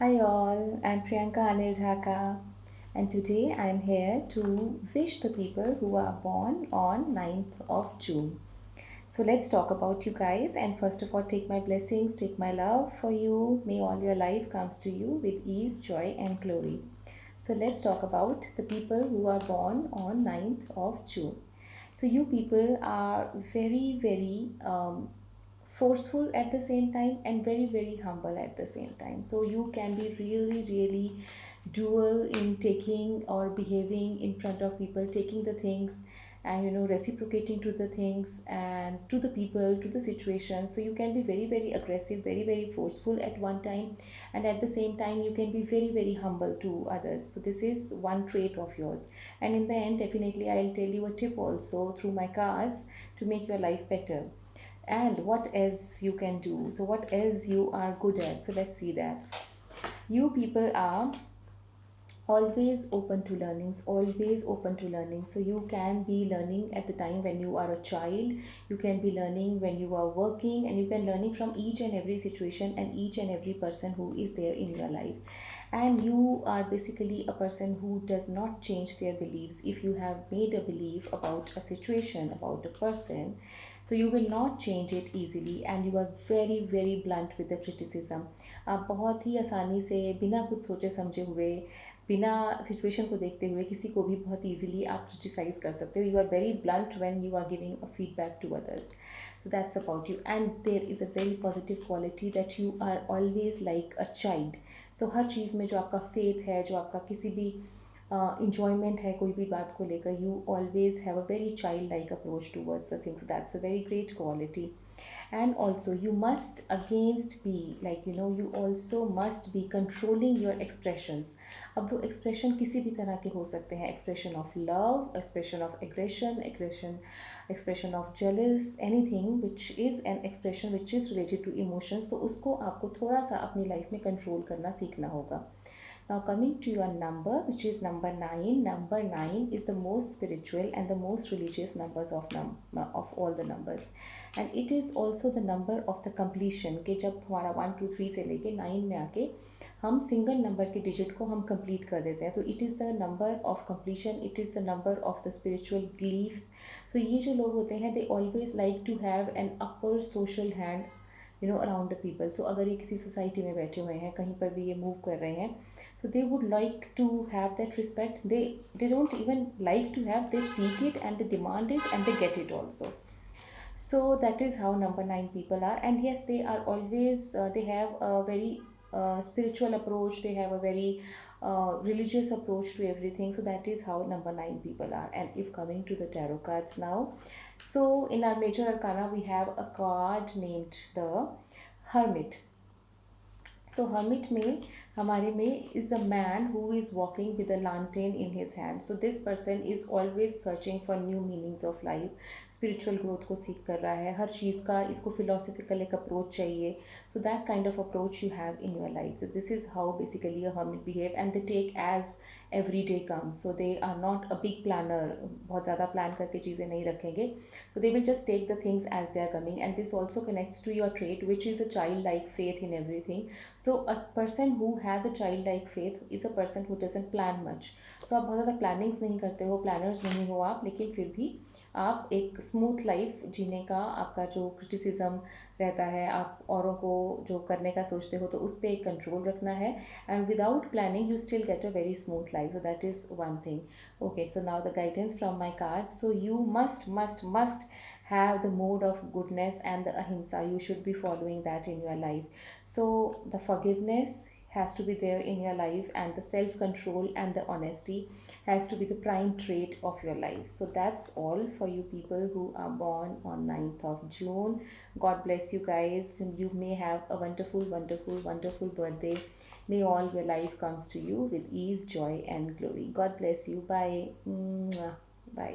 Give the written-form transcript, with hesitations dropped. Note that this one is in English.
Hi all, I'm Priyanka Anil Dhaka, and today I'm here to wish the people who are born on 9th of June. So let's talk about you guys, and first of all, take my blessings, take my love for you. May all your life comes to you with ease, joy, and glory. So let's talk about the people who are born on 9th of June. So you people are very forceful at the same time and very humble at the same time. So you can be really dual in taking or behaving in front of people, taking the things and reciprocating to the things and to the people, to the situation. So you can be very aggressive, very forceful at one time, and at the same time you can be very humble to others. So this is one trait of yours, and in the end definitely I'll tell you a tip also through my cards to make your life better. And what else you can do, so what else you are good at, so let's see that. You people are always open to learnings, always open to learning. So you can be learning at the time when you are a child, you can be learning when you are working, and you can learning from each and every situation and each and every person who is there in your life. And you are basically a person who does not change their beliefs. If you have made a belief about a situation, about a person, so you will not change it easily, and you are very blunt with the criticism. आप बहुत ही आसानी से बिना कुछ सोचे समझे हुए, बिना सिचुएशन को देखते हुए किसी को भी बहुत इजीली आप क्रिटिसाइज कर सकते हो. You are very blunt when you are giving a feedback to others. So that's about you, and there is a very positive quality that you are always like a child. So हर चीज़ में जो आपका faith है, जो आपका किसी भी enjoyment है कोई भी बात को लेकर, you always have a very childlike approach towards the things. So that's a very great quality. And also you must against be like you also must be controlling your expressions. अब वो expression किसी भी तरह के हो सकते हैं, expression of love, expression of aggression, expression of jealous, anything which is an expression which is related to emotions. तो उसको आपको थोड़ा सा अपनी लाइफ में कंट्रोल करना सीखना होगा. Now coming to your number, which is number 9. Number 9 is the most spiritual and the most religious numbers of all the numbers. And it is also the number of the completion कि जब हमारा 1 2 3 से लेके 9 में आके हम single number के digit को हम कंप्लीट कर देते हैं. तो it is the number of completion, it is the number of the spiritual believes. So ये जो लोग होते हैं they always like to have an upper social hand around the people. So अगर ये किसी सोसाइटी में बैठे हुए हैं, कहीं पर भी ये मूव कर रहे हैं, so they would like to have that respect. They don't even like to have, they seek it and they demand it and they get it also. So that is how number 9 people are. And yes, they are always they have a very spiritual approach, they have a very religious approach to everything. So that is how number 9 people are. And if coming to the tarot cards now, so in our major arcana we have a card named the Hermit. So hermit में हमारे में is a man who is walking with a lantern in his hand. So this person is always searching for new meanings of life. Spiritual growth को सीख कर रहा है, हर चीज़ का इसको philosophical एक approach चाहिए. So that kind of approach you have in your life. So this is how basically a hermit behave, and they take as every day comes. So they are not a big planner, बहुत ज़्यादा plan करके चीज़ें नहीं रखेंगे. So they will just take the things as they are coming. And this also connects to your trait, which is a childlike faith in everything. So a person who has a childlike faith is a person who doesn't plan much. So आप बहुत ज़्यादा plannings नहीं करते हो, planners नहीं हो आप, लेकिन फिर भी आप एक स्मूथ लाइफ जीने का आपका जो क्रिटिसिज्म रहता है, आप औरों को जो करने का सोचते हो तो उस पर एक कंट्रोल रखना है. And without planning you still get a very smooth life. So that is one thing. Okay, so now the guidance from my card. So you must have the mode of goodness and the ahimsa. You should be following that in your life. So the forgiveness has to be there in your life, and the self control and the honesty has to be the prime trait of your life. So that's all for you people who are born on 9th of June. God bless you guys, and you may have a wonderful birthday. May all your life comes to you with ease, joy and glory. God bless you. Bye. Mwah. Bye.